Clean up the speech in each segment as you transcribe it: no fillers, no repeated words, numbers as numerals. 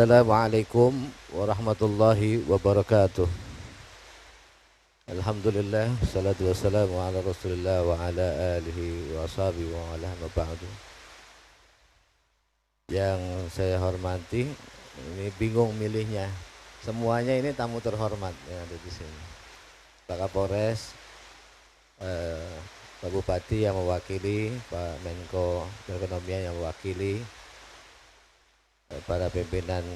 Assalamualaikum warahmatullahi wabarakatuh. Alhamdulillah, salatu wassalamu ala rasulillah wa ala alihi wa sahbihi wa ala ma ba'du. Yang saya hormati, ini bingung milihnya. Semuanya ini tamu terhormat yang ada di sini. Pak Kapolres, Pak Bupati yang mewakili, Pak Menko Perekonomian yang mewakili, para pimpinan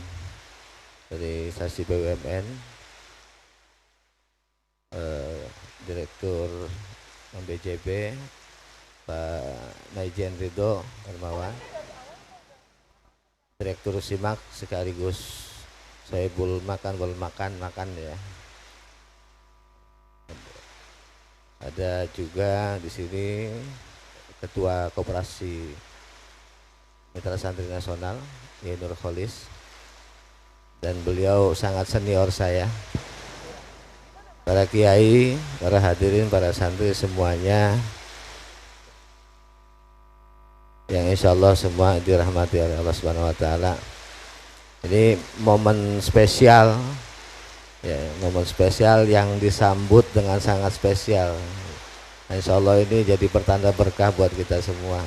dari instansi BUMN, Direktur BJB, Pak Maijen Ridho Hermawan, Direktur Simak sekaligus saya bul makan ya. Ada juga di sini Ketua Koperasi Mitra Santri Nasional, Nur Kholis, dan beliau sangat senior saya. Para kiai, para hadirin, para santri semuanya yang insya Allah semua dirahmati oleh Allah Subhanahu Wa Taala. Ini momen spesial, ya, momen spesial yang disambut dengan sangat spesial. Insya Allah ini jadi pertanda berkah buat kita semua.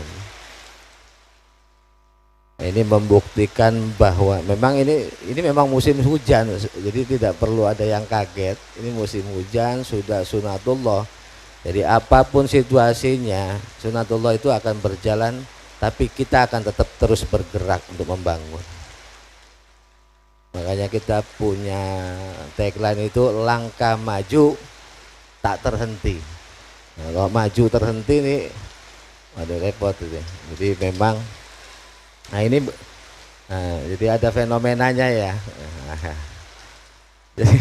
Ini membuktikan bahwa memang ini memang musim hujan, jadi tidak perlu ada yang kaget. Ini musim hujan, sudah sunatullah. Jadi apapun situasinya, sunatullah itu akan berjalan, tapi kita akan tetap terus bergerak untuk membangun. Makanya kita punya tagline itu langkah maju tak terhenti. Nah, kalau maju terhenti nih, ada repot itu. Jadi memang, nah ini, jadi ada fenomenanya ya. Jadi,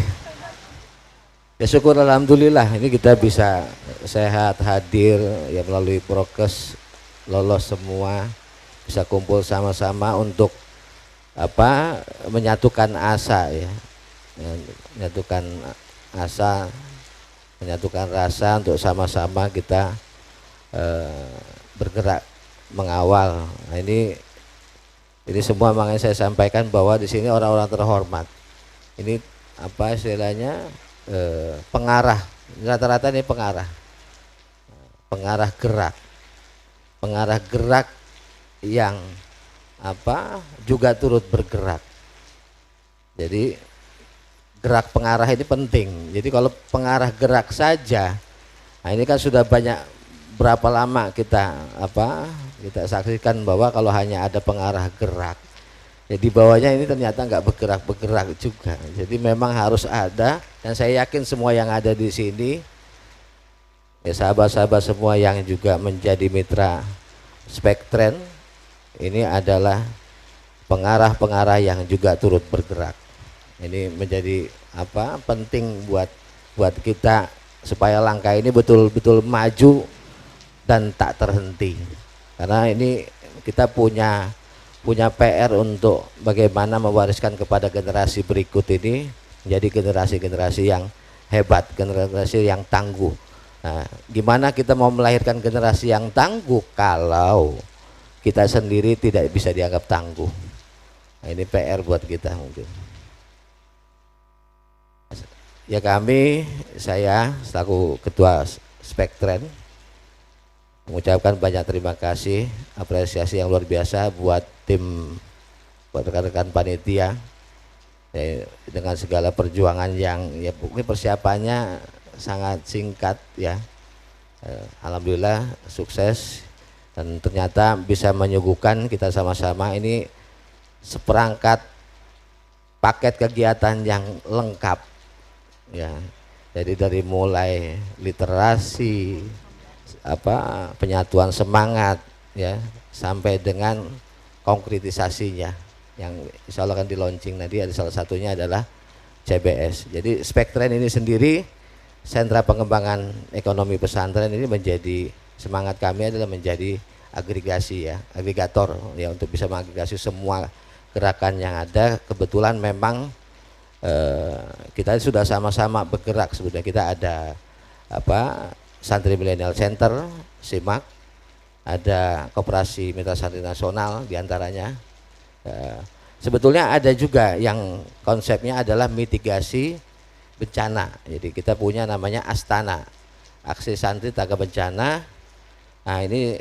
ya syukur alhamdulillah ini kita bisa sehat hadir ya, melalui prokes, lolos semua, bisa kumpul sama-sama untuk apa, menyatukan asa ya, menyatukan asa, menyatukan rasa untuk sama-sama kita bergerak mengawal. Nah, ini semua makanya saya sampaikan bahwa di sini orang-orang terhormat. Ini apa istilahnya, pengarah, rata-rata ini pengarah gerak yang apa juga turut bergerak. Jadi gerak pengarah ini penting. Jadi kalau pengarah gerak saja, nah ini kan sudah banyak, berapa lama kita saksikan bahwa kalau hanya ada pengarah gerak, jadi bawahnya ini ternyata nggak bergerak juga. Jadi memang harus ada, dan saya yakin semua yang ada di sini, ya sahabat-sahabat semua yang juga menjadi mitra Spektren, ini adalah pengarah-pengarah yang juga turut bergerak. Ini menjadi apa, penting buat kita supaya langkah ini betul-betul maju dan tak terhenti. Karena ini kita punya PR untuk bagaimana mewariskan kepada generasi berikut ini menjadi generasi-generasi yang hebat, generasi yang tangguh. Nah, gimana kita mau melahirkan generasi yang tangguh kalau kita sendiri tidak bisa dianggap tangguh? Nah, ini PR buat kita mungkin. Ya saya selaku Ketua Spektren mengucapkan banyak terima kasih, apresiasi yang luar biasa buat rekan-rekan panitia ya, dengan segala perjuangan yang ya mungkin persiapannya sangat singkat ya. Alhamdulillah sukses, dan ternyata bisa menyuguhkan kita sama-sama ini seperangkat paket kegiatan yang lengkap ya. Jadi dari mulai literasi, penyatuan semangat ya, sampai dengan konkretisasinya yang insya Allah akan di launching nanti. Ada salah satunya adalah CBS. Jadi Spektren ini sendiri, sentra pengembangan ekonomi pesantren, ini menjadi semangat kami adalah menjadi agregasi ya, agregator ya, untuk bisa mengagregasi semua gerakan yang ada. Kebetulan memang kita sudah sama-sama bergerak. Sebetulnya kita ada Santri Milenial Center, SIMAK, ada Koperasi Mitra Santri Nasional diantaranya, Sebetulnya ada juga yang konsepnya adalah mitigasi bencana. Jadi kita punya namanya Astana, Aksi Santri Tangga Bencana. Nah ini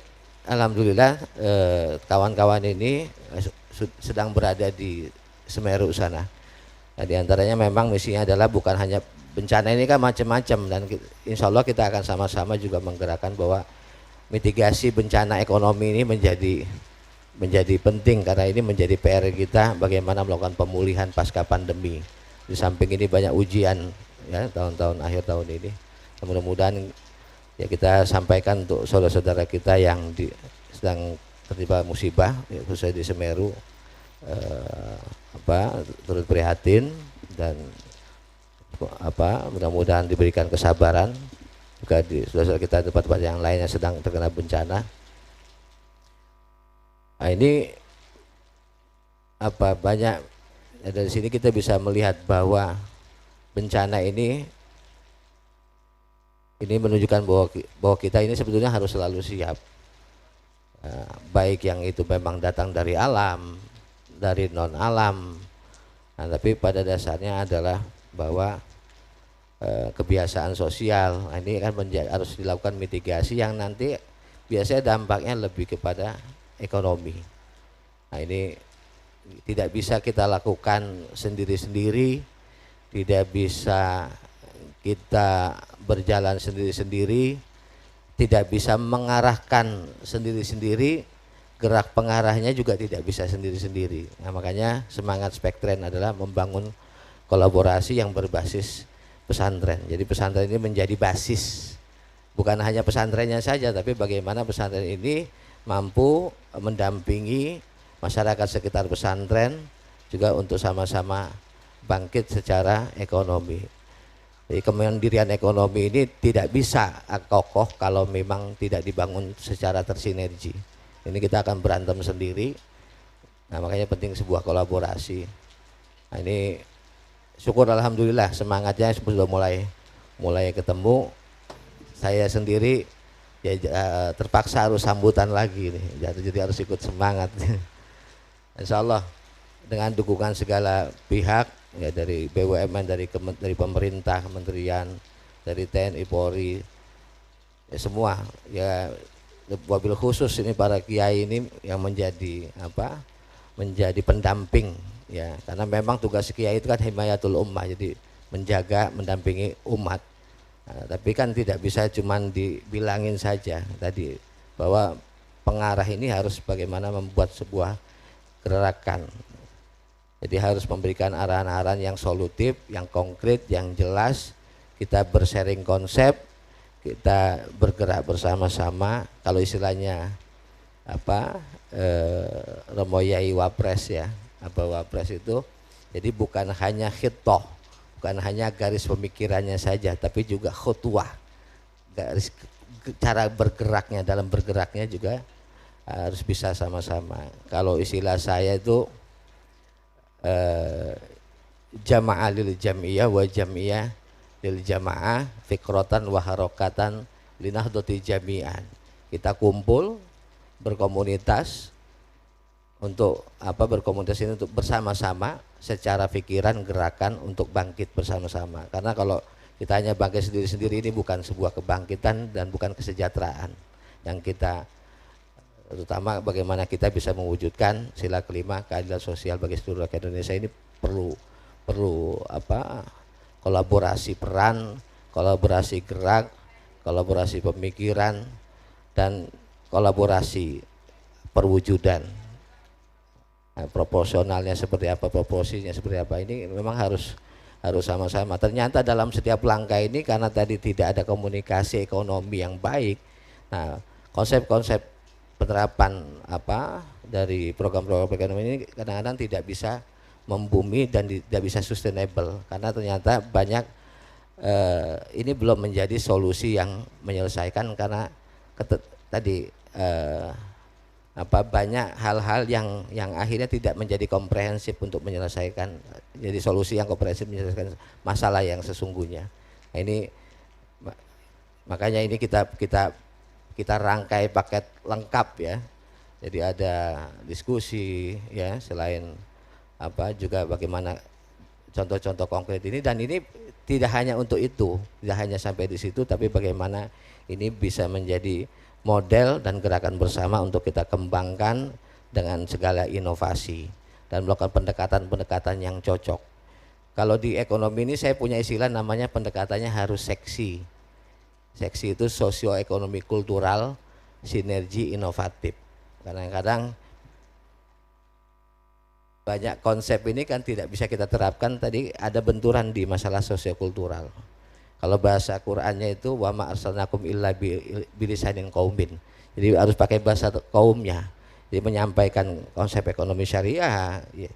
alhamdulillah kawan-kawan ini sedang berada di Semeru sana. Nah, di antaranya memang misinya adalah bukan hanya bencana, ini kan macam-macam, dan insya Allah kita akan sama-sama juga menggerakkan bahwa mitigasi bencana ekonomi ini menjadi penting, karena ini menjadi PR kita bagaimana melakukan pemulihan pasca pandemi. Di samping ini banyak ujian ya tahun-tahun akhir tahun ini. Mudah-mudahan ya kita sampaikan untuk saudara-saudara kita yang sedang tertimpa musibah ya, khususnya di Semeru, turut prihatin dan mudah-mudahan diberikan kesabaran juga di saudara-saudara kita di tempat-tempat yang lain yang sedang terkena bencana. Nah, ini banyak ya, dari sini kita bisa melihat bahwa bencana ini menunjukkan bahwa kita ini sebetulnya harus selalu siap, baik yang itu memang datang dari alam, dari non alam. Nah, tapi pada dasarnya adalah bahwa kebiasaan sosial. Nah, ini kan harus dilakukan mitigasi yang nanti biasanya dampaknya lebih kepada ekonomi. Nah, ini tidak bisa kita lakukan sendiri-sendiri, tidak bisa kita berjalan sendiri-sendiri, tidak bisa mengarahkan sendiri-sendiri, gerak pengarahnya juga tidak bisa sendiri-sendiri. Nah, makanya semangat Spektren adalah membangun kolaborasi yang berbasis pesantren. Jadi pesantren ini menjadi basis, bukan hanya pesantrennya saja, tapi bagaimana pesantren ini mampu mendampingi masyarakat sekitar pesantren juga untuk sama-sama bangkit secara ekonomi. Jadi kemandirian ekonomi ini tidak bisa kokoh kalau memang tidak dibangun secara tersinergi. Ini kita akan berantem sendiri. Nah, makanya penting sebuah kolaborasi. Nah, ini syukur alhamdulillah semangatnya sudah mulai ketemu. Saya sendiri ya, terpaksa harus sambutan lagi nih. Jadi harus ikut semangat. Insya Allah dengan dukungan segala pihak ya, dari BUMN, dari pemerintah, kementerian, dari TNI, Polri, ya semua ya, wabil khusus ini para kiai ini yang menjadi pendamping ya, karena memang tugas kiai itu kan himayatul ummah, jadi menjaga, mendampingi umat. Nah, tapi kan tidak bisa cuman dibilangin saja tadi bahwa pengarah ini harus bagaimana membuat sebuah gerakan. Jadi harus memberikan arahan-arahan yang solutif, yang konkret, yang jelas. Kita bersharing konsep, kita bergerak bersama-sama. Kalau istilahnya Romoyai Wapres ya, Wapres itu, jadi bukan hanya khitoh, bukan hanya garis pemikirannya saja, tapi juga khutwah, garis cara bergeraknya, dalam bergeraknya juga harus bisa sama-sama. Kalau istilah saya itu jamaah lil jamiyah wa jamiyah lil jamaah, fikrotan wa harokatan linahdoti jami'an. Kita kumpul berkomunitas untuk berkomunitas ini untuk bersama-sama secara pikiran, gerakan untuk bangkit bersama-sama. Karena kalau kita hanya bangkit sendiri-sendiri, ini bukan sebuah kebangkitan dan bukan kesejahteraan yang kita, terutama bagaimana kita bisa mewujudkan sila kelima, keadilan sosial bagi seluruh rakyat Indonesia. Ini perlu kolaborasi peran, kolaborasi gerak, kolaborasi pemikiran, dan kolaborasi perwujudan. Nah, proporsionalnya seperti apa, proporsinya seperti apa, ini memang harus sama-sama. Ternyata dalam setiap langkah ini, karena tadi tidak ada komunikasi ekonomi yang baik, nah konsep-konsep penerapan dari program-program ekonomi ini kadang-kadang tidak bisa membumi dan tidak bisa sustainable, karena ternyata banyak ini belum menjadi solusi yang menyelesaikan, karena banyak hal-hal yang akhirnya tidak menjadi komprehensif untuk menyelesaikan, jadi solusi yang komprehensif menyelesaikan masalah yang sesungguhnya. Nah, ini makanya ini kita rangkai paket lengkap ya. Jadi ada diskusi ya, selain juga bagaimana contoh-contoh konkret ini, dan ini tidak hanya untuk itu, tidak hanya sampai di situ, tapi bagaimana ini bisa menjadi model dan gerakan bersama untuk kita kembangkan dengan segala inovasi dan melakukan pendekatan-pendekatan yang cocok. Kalau di ekonomi ini saya punya istilah namanya pendekatannya harus seksi. Seksi itu sosioekonomi kultural, sinergi inovatif. Kadang-kadang banyak konsep ini kan tidak bisa kita terapkan, tadi ada benturan di masalah sosiokultural. Kalau bahasa Qur'annya itu wa ma arsalnakum illa bilisanin qaumin. Jadi harus pakai bahasa kaumnya. Jadi menyampaikan konsep ekonomi syariah, ya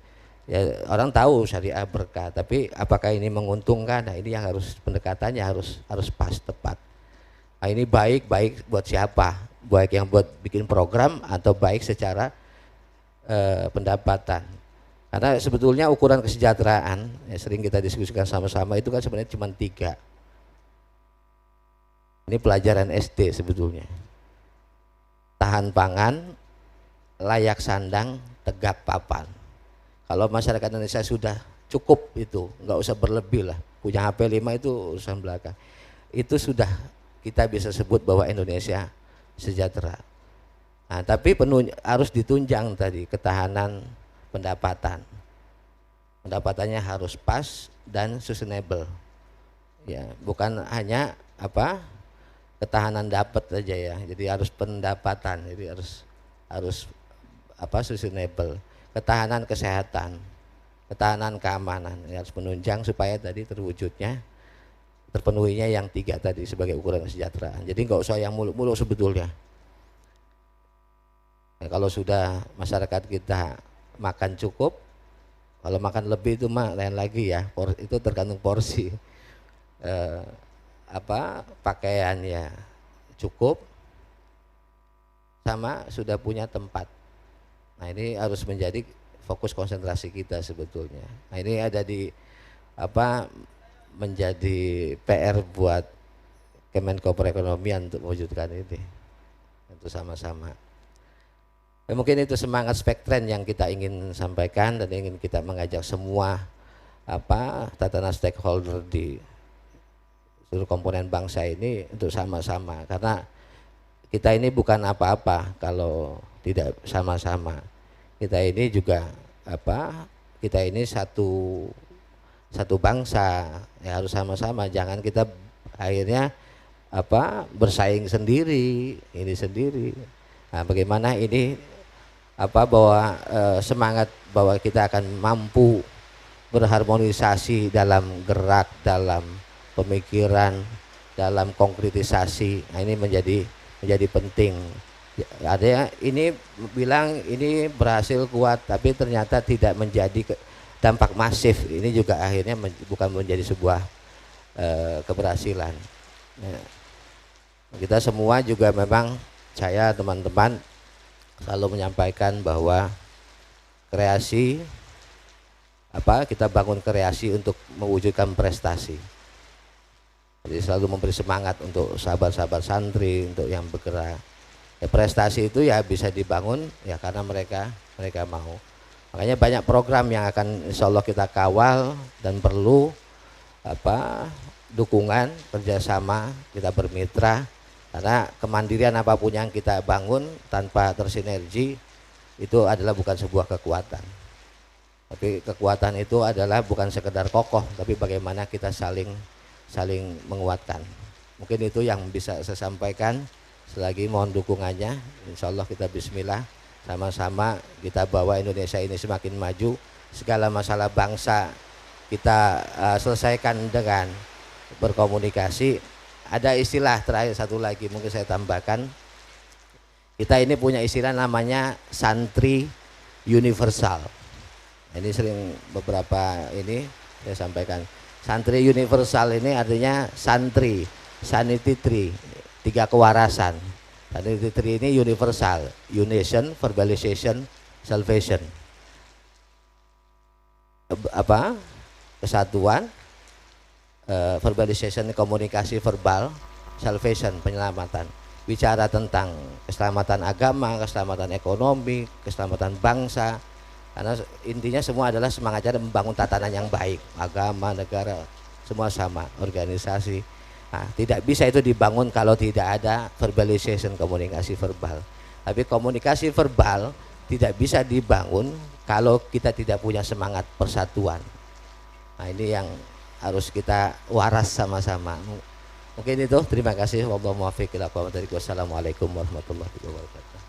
orang tahu syariah berkah, tapi apakah ini menguntungkan? Nah, ini yang harus pendekatannya harus pas tepat. Nah, ini baik buat siapa? Baik yang buat bikin program atau baik secara pendapatan. Karena sebetulnya ukuran kesejahteraan ya sering kita diskusikan sama-sama itu kan sebenarnya cuma 3. Ini pelajaran SD sebetulnya. Tahan pangan, layak sandang, tegap papan. Kalau masyarakat Indonesia sudah cukup itu, nggak usah berlebih lah. Punya HP 5 itu urusan belakang. Itu sudah kita bisa sebut bahwa Indonesia sejahtera. Nah, tapi harus ditunjang tadi ketahanan pendapatan. Pendapatannya harus pas dan sustainable. Ya, bukan hanya ketahanan dapat aja ya. Jadi harus pendapatan. Jadi harus sustainable. Ketahanan kesehatan, ketahanan keamanan ya, harus menunjang supaya tadi terpenuhinya yang 3 tadi sebagai ukuran kesejahteraan. Jadi nggak usah yang muluk-muluk sebetulnya. Nah, kalau sudah masyarakat kita makan cukup, kalau makan lebih itu mah lain lagi ya, itu tergantung porsi. Pakaian ya cukup, sama sudah punya tempat. Nah, ini harus menjadi fokus konsentrasi kita sebetulnya. Nah, ini ada di menjadi PR buat Kemenko Perekonomian untuk mewujudkan ini, itu sama-sama. Mungkin itu semangat spektren yang kita ingin sampaikan dan ingin kita mengajak semua tatanan stakeholder di seluruh komponen bangsa ini untuk sama-sama, karena kita ini bukan apa-apa kalau tidak sama-sama. Kita ini juga kita ini satu bangsa ya, harus sama-sama. Jangan kita akhirnya bersaing sendiri, ini sendiri. Nah, bagaimana ini bahwa semangat bahwa kita akan mampu berharmonisasi dalam gerak, dalam pemikiran, dalam konkretisasi. Nah, ini menjadi penting. Ada ini bilang ini berhasil kuat, tapi ternyata tidak menjadi dampak masif. Ini juga akhirnya bukan menjadi sebuah keberhasilan. Nah, kita semua juga memang, saya teman-teman selalu menyampaikan bahwa kreasi kita bangun kreasi untuk mewujudkan prestasi. Jadi selalu memberi semangat untuk sahabat-sahabat santri untuk yang bergerak. Ya, prestasi itu ya bisa dibangun ya karena mereka mau. Makanya banyak program yang akan insya Allah kita kawal dan perlu dukungan, kerjasama, kita bermitra, karena kemandirian apapun yang kita bangun tanpa tersinergi itu adalah bukan sebuah kekuatan. Tapi kekuatan itu adalah bukan sekedar kokoh, tapi bagaimana kita saling menguatkan. Mungkin itu yang bisa saya sampaikan. Selagi mohon dukungannya, insya Allah kita bismillah, sama-sama kita bawa Indonesia ini semakin maju. Segala masalah bangsa kita selesaikan dengan berkomunikasi. Ada istilah terakhir satu lagi mungkin saya tambahkan, kita ini punya istilah namanya santri universal. Ini sering beberapa ini saya sampaikan. Santri universal ini artinya santri, sanity tree, 3 kewarasan. Sanity tree ini universal, unison, verbalization, salvation. Kesatuan, verbalization komunikasi verbal, salvation penyelamatan. Bicara tentang keselamatan agama, keselamatan ekonomi, keselamatan bangsa, Karena intinya semua adalah semangatnya membangun tatanan yang baik, agama, negara, semua sama, organisasi. Nah, tidak bisa itu dibangun kalau tidak ada verbalization, komunikasi verbal. Tapi komunikasi verbal tidak bisa dibangun kalau kita tidak punya semangat persatuan. Nah, ini yang harus kita waras sama-sama. Mungkin itu, terima kasih. Wassalamualaikum warahmatullahi wabarakatuh.